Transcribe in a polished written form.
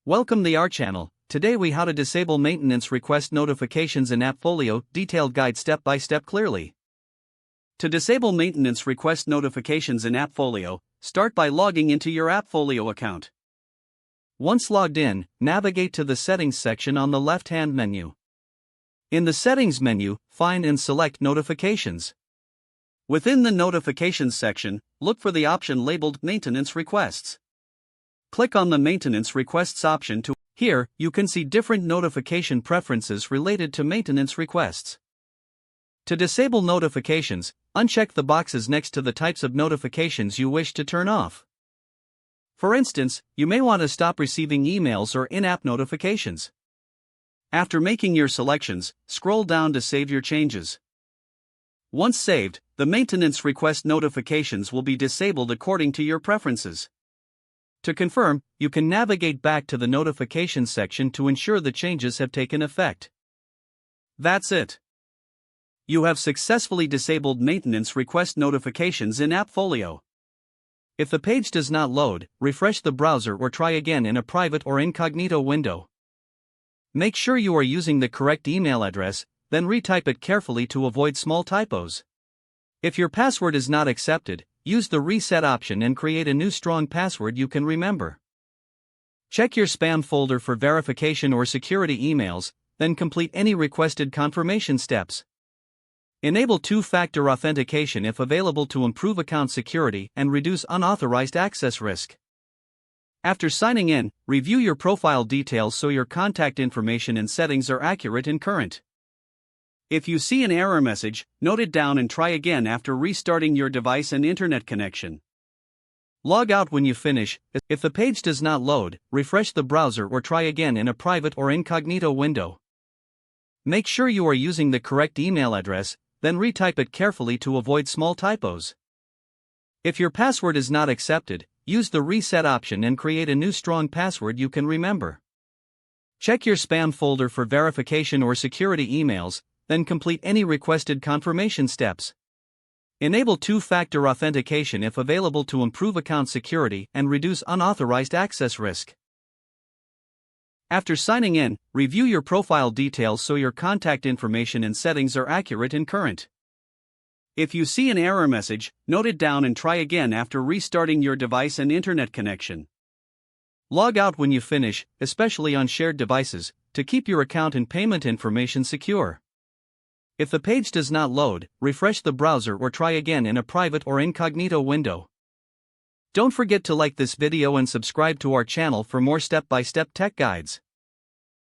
Welcome to our channel. Today we how to disable maintenance request notifications in AppFolio, detailed guide step by step clearly. To disable maintenance request notifications in AppFolio, start by logging into your AppFolio account. Once logged in, navigate to the settings section on the left-hand menu. In the settings menu, find and select notifications. Within the notifications section, look for the option labeled maintenance requests. Click on the Maintenance Requests option to. Here, you can see different notification preferences related to maintenance requests. To disable notifications, uncheck the boxes next to the types of notifications you wish to turn off. For instance, you may want to stop receiving emails or in-app notifications. After making your selections, scroll down to save your changes. Once saved, the maintenance request notifications will be disabled according to your preferences. To confirm, you can navigate back to the notifications section to ensure the changes have taken effect. That's it. You have successfully disabled maintenance request notifications in AppFolio. If the page does not load, refresh the browser or try again in a private or incognito window. Make sure you are using the correct email address, then retype it carefully to avoid small typos. If your password is not accepted, use the reset option and create a new strong password you can remember. Check your spam folder for verification or security emails, then complete any requested confirmation steps. Enable two-factor authentication if available to improve account security and reduce unauthorized access risk. After signing in, review your profile details so your contact information and settings are accurate and current. If you see an error message, note it down and try again after restarting your device and internet connection. Log out when you finish. If the page does not load, refresh the browser or try again in a private or incognito window. Make sure you are using the correct email address, then retype it carefully to avoid small typos. If your password is not accepted, use the reset option and create a new strong password you can remember. Check your spam folder for verification or security emails, then complete any requested confirmation steps. Enable two-factor authentication if available to improve account security and reduce unauthorized access risk. After signing in, review your profile details so your contact information and settings are accurate and current. If you see an error message, note it down and try again after restarting your device and internet connection. Log out when you finish, especially on shared devices, to keep your account and payment information secure. If the page does not load, refresh the browser or try again in a private or incognito window. Don't forget to like this video and subscribe to our channel for more step-by-step tech guides.